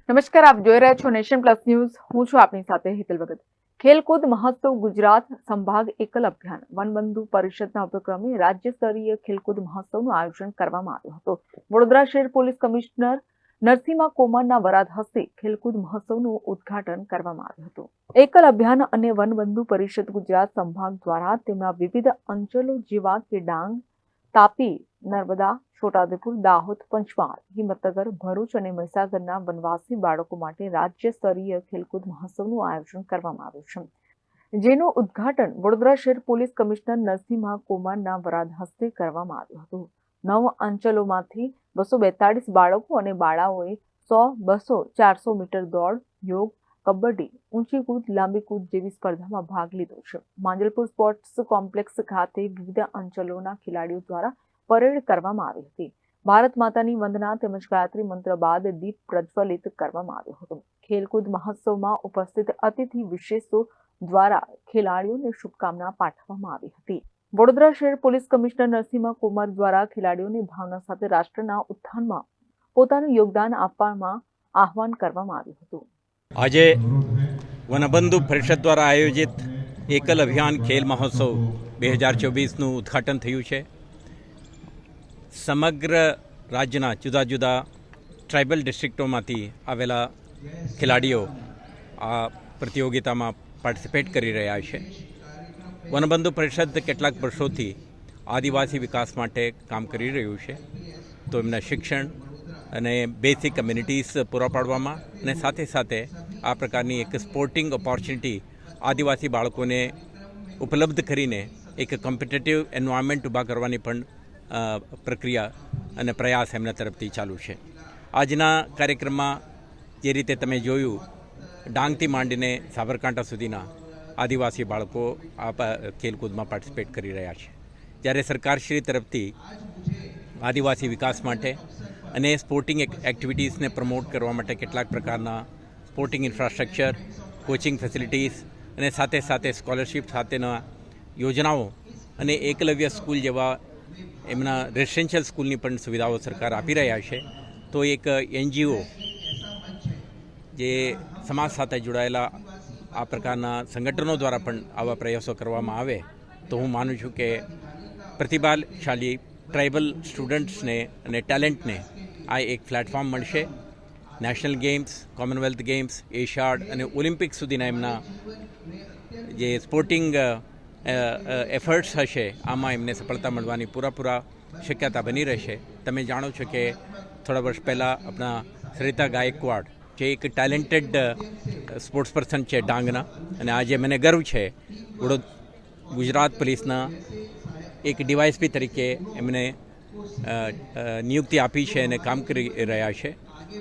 નમસ્કાર, આપ જોઈ રહ્યા છો નેશન પ્લસ ન્યૂઝ. હું છું આપની સાથે હિતલ ભગત. ખેલકૂદ મહોત્સવ ગુજરાત સંભાગ એકલ અભિયાન વનબંધુ પરિષદના ઉપક્રમે રાજ્ય સ્તરીય ખેલકૂદ મહોત્સવનું આયોજન કરવામાં આવ્યું હતું. વડોદરા શહેર પોલીસ કમિશનર નરસિંહા કોમરના વરાદ હસ્તે ખેલકૂદ મહોત્સવનું ઉદ્ઘાટન કરવામાં આવ્યું હતું. એકલ અભિયાન અને વનબંધુ પરિષદ ગુજરાત સંભાગ દ્વારા તેમના વિવિધ અંચલો જેવા કે ડાંગ, તાપી, નર્મદા, છોટાઉદેપુર, દાહોદ, પંચમહાલ, હિંમતનગર, ભરૂચ અને મહીસાગરના વનવાસી બાળકો માટે રાજ્ય સ્તરીય ખેલકૂદ મહોત્સવનું આયોજન કરવામાં આવ્યું છે, જેનું ઉદ્ઘાટન વડોદરા શહેર પોલીસ કમિશનર નરસિંહા કોમરના વરાદ હસ્તે કરવામાં આવ્યું હતું. 9 અંચલોમાંથી 242 બાળકો અને બાળાઓએ 100, 200, 400 મીટર દોડ, યોગ, કબડ્ડી, ઊંચી કૂદ, લાંબી કૂદ જેવી સ્પર્ધામાં ભાગ લીધો છે. માંજલપુર સ્પોર્ટ્સ કોમ્પ્લેક્સ ખાતે વિવિધ અંચલોના ખેલાડીઓ દ્વારા પરેડ કરવામાં આવી હતી. ભારત માતાની વંદના તેમજ ગાયત્રી મંત્ર બાદ દીપ પ્રજ્વલિત કરવામાં આવ્યો હતો. ખેલકૂદ મહોત્સવમાં ઉપસ્થિત અતિથિ વિશેષો દ્વારા ખેલાડીઓને શુભકામના પાઠવવામાં આવી હતી. વડોદરા શહેર પોલીસ કમિશનર નરસિંહા કોમર દ્વારા ખેલાડીઓની ભાવના સાથે રાષ્ટ્રના ઉત્થાનમાં પોતાનું યોગદાન આપવામાં આહવાન કરવામાં આવ્યું હતું. આજે વનબંધુ પરિષદ દ્વારા આયોજિત એકલ અભિયાન ખેલ મહોત્સવ 2024નું ઉદ્ઘાટન થયું છે. સમગ્ર રાજ્યના જુદા જુદા ટ્રાઇબલ ડિસ્ટ્રિક્ટોમાંથી આવેલા ખેલાડીઓ આ પ્રતિયોગિતામાં પાર્ટિસિપેટ કરી રહ્યા છે. વનબંધુ પરિષદ કેટલાક વર્ષોથી આદિવાસી વિકાસ માટે કામ કરી રહ્યું છે, તો એમના શિક્ષણ અને બેસિક કમ્યુનિટીઝ પૂરા પાડવામાં અને સાથે સાથે આ પ્રકારની એક સ્પોર્ટિંગ ઓપોર્ચ્યુનિટી આદિવાસી બાળકોને ઉપલબ્ધ કરીને એક કોમ્પિટિટિવ એન્વાયરમેન્ટ ઊભા કરવાની પણ પ્રક્રિયા અને પ્રયાસ એમના તરફથી ચાલુ છે. આજના કાર્યક્રમમાં જે રીતે તમે જોયું, ડાંગથી માંડીને સાબરકાંઠા સુધીના આદિવાસી બાળકો આ ખેલકૂદમાં પાર્ટિસિપેટ કરી રહ્યા છે. જ્યારે સરકારશ્રી તરફથી આદિવાસી વિકાસ માટે અને સ્પોર્ટિંગ એક્ટિવિટીઝને પ્રમોટ કરવા માટે કેટલાક પ્રકારના સ્પોર્ટિંગ ઇન્ફ્રાસ્ટ્રક્ચર, કોચિંગ ફેસિલિટીઝ અને સાથે સાથે સ્કોલરશિપ સાથેના યોજનાઓ અને એકલવ્ય સ્કૂલ જેવા એમના રેસિડેન્શિયલ સ્કૂલની પણ સુવિધાઓ સરકાર આપી રહ્યા છે. તો એક NGO જે સમાજ સાથે જોડાયેલા આ પ્રકારના સંગઠનો દ્વારા પણ આવા પ્રયાસો કરવામાં આવે તો હું માનું છું કે પ્રતિભાશાળી ટ્રાઇબલ સ્ટુડન્ટ્સને અને ટેલેન્ટને આ એક પ્લેટફોર્મ મળશે. National games, Commonwealth games, Asiad અને ઓલિમ્પિક સુધીના એમના જે સ્પોર્ટિંગ એફર્ટ્સ હશે આમાં એમને સફળતા મળવાની પૂરા શક્યતા બની રહેશે. તમે જાણો છો કે થોડા વર્ષ પહેલાં આપણા સરિતા ગાયકવાડ જે એક ટેલેન્ટેડ સ્પોર્ટ્સ પર્સન છે ડાંગના, અને આજે મને ગર્વ છે ગુજરાત પોલીસના એક DYSP તરીકે એમને નિયુક્તિ આપી છે અને કામ કરી રહ્યા છે.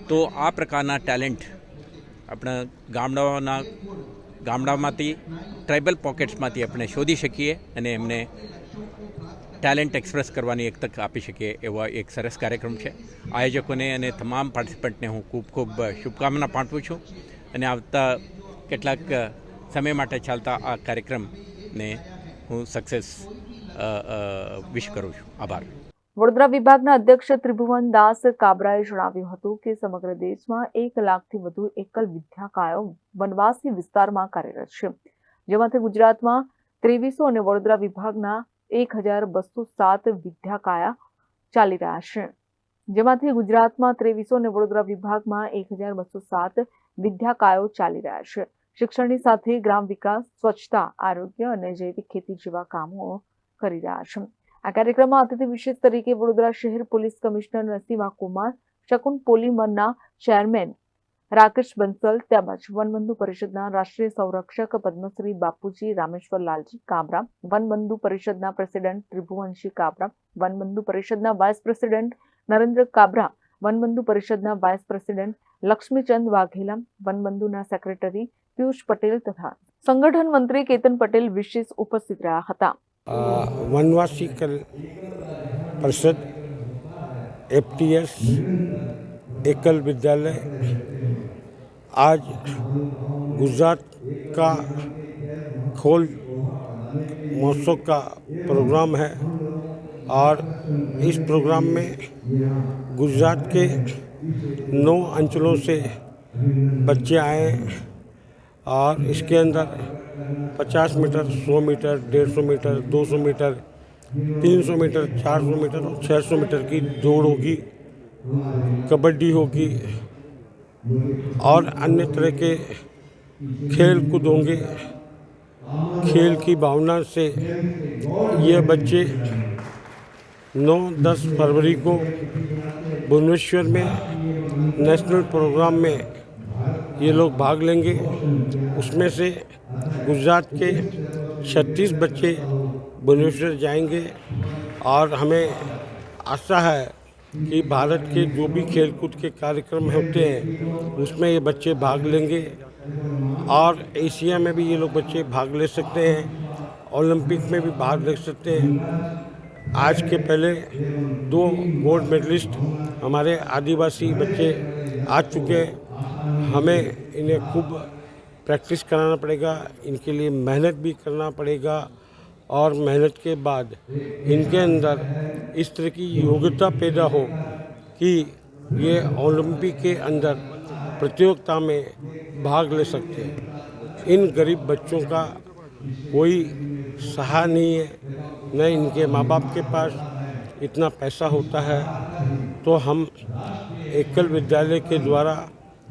તો આ પ્રકારના ટેલેન્ટ આપણા ગામડામાંથી ટ્રાઇબલ પોકેટ્સમાંથી આપણે શોધી શકીએ અને એમને ટેલેન્ટ એક્સપ્રેસ કરવાની એક તક આપી શકીએ એવો એક સરસ કાર્યક્રમ છે. આયોજકોને અને તમામ પાર્ટિસિપન્ટને હું ખૂબ શુભકામના પાઠવું છું અને આવતા કેટલાક સમય માટે ચાલતા આ કાર્યક્રમને હું સક્સેસ વિશ કરું છું. આભાર. વડોદરા વિભાગના અધ્યક્ષ ત્રિભુવન દાસ કાબરાએ જણાવ્યું હતું કે સમગ્ર દેશમાં 1 લાખથી વધુ એકલ વિદ્યાકાયો વનવાસી વિસ્તારમાં કાર્યરત છે, જેમાંથી ગુજરાતમાં 2300 અને વડોદરા વિભાગના 1207 વિદ્યાકાયા ચાલી રહ્યા છે. જેમાંથી ગુજરાતમાં 2300 અને વડોદરા વિભાગમાં 1207 વિદ્યાકાયો ચાલી રહ્યા છે. શિક્ષણની સાથે ગ્રામ વિકાસ, સ્વચ્છતા, આરોગ્ય અને જૈવિક ખેતી જેવા કામો કરી રહ્યા છે. આ કાર્યક્રમમાં અતિથિ વિશેષ તરીકે વડોદરા શહેર પોલીસ કમિશનર નરસિંહા કોમર, શકુન પોલીમરના ચેરમેન રાકેશ બંસલ તેમજ વનબંધુ પરિષદના રાષ્ટ્રીય સંરક્ષક પદ્મશ્રી બાપુજી રામેશ્વર લાલજી કાબરા, વનબંધુ પરિષદના પ્રેસિડેન્ટ ત્રિભુવનસિંહ કાબરા, વનબંધુ પરિષદના વાઇસ પ્રેસિડેન્ટ નરેન્દ્ર કાબરા, વનબંધુ પરિષદના વાઇસ પ્રેસિડેન્ટ લક્ષ્મીચંદ વાઘેલા, વનબંધુના સેક્રેટરી પિયુષ પટેલ તથા સંગઠન મંત્રી કેતન પટેલ વિશેષ ઉપસ્થિત રહ્યા હતા. वनवासी कल परिषद, FTS, एकल विद्यालय आज गुजरात का खोल महोत्सव का प्रोग्राम है और इस प्रोग्राम में गुजरात के 9 अंचलों से बच्चे आए और इसके अंदर 50 metre, 100 metre, 150 metre, 200 metre, 300 metre, 400 metre और 600 मीटर की दौड़ होगी, कबड्डी होगी और अन्य तरह के खेल कूद होंगे। खेल की भावना से ये बच्चे 9-10 फरवरी को भुवनेश्वर में नेशनल प्रोग्राम में ये लोग भाग लेंगे। उसमें से गुजरात के 36 बच्चे भुवनेश्वर जाएंगे और हमें आशा है कि भारत के जो भी खेलकूद के कार्यक्रम होते हैं उसमें ये बच्चे भाग लेंगे और एशिया में भी ये लोग बच्चे भाग ले सकते हैं, ओलंपिक में भी भाग ले सकते हैं। आज के पहले 2 गोल्ड मेडलिस्ट हमारे आदिवासी बच्चे आ चुके हैं। हमें इन्हें खूब प्रैक्टिस कराना पड़ेगा, इनके लिए मेहनत भी करना पड़ेगा और मेहनत के बाद इनके अंदर इस तरह की योग्यता पैदा हो कि ये ओलंपिक के अंदर प्रतियोगिता में भाग ले सकते हैं। इन गरीब बच्चों का कोई सहारा नहीं है, न इनके माँ बाप के पास इतना पैसा होता है, तो हम एकल विद्यालय के द्वारा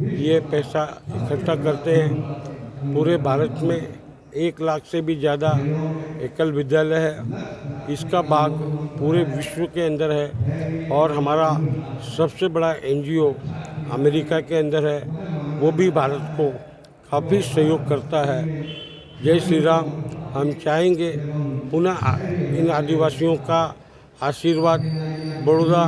ये पैसा इकट्ठा करते हैं। पूरे भारत में 1 लाख से भी ज़्यादा एकल विद्यालय है, इसका भाग पूरे विश्व के अंदर है और हमारा सबसे बड़ा NGO अमेरिका के अंदर है, वो भी भारत को काफ़ी सहयोग करता है। जय श्री राम। हम चाहेंगे पुनः इन आदिवासियों का आशीर्वाद बड़ौदा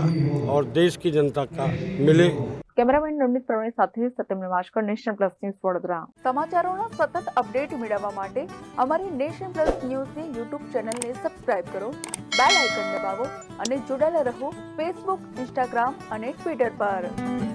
और देश की जनता का मिले। કેમેરામેન નવનીત પ્રવીણ સાથે Satyam Nivaskar, Nation Plus News Vadodara. સમાચારોના સતત અપડેટ મેળવવા માટે અમારી નેશન પ્લસ ન્યૂઝની યુટ્યુબ ચેનલને સબસ્ક્રાઇબ કરો, બેલ આઇકન દબાવો અને જોડાયેલા રહો ફેસબુક, ઇન્સ્ટાગ્રામ અને ટ્વિટર પર।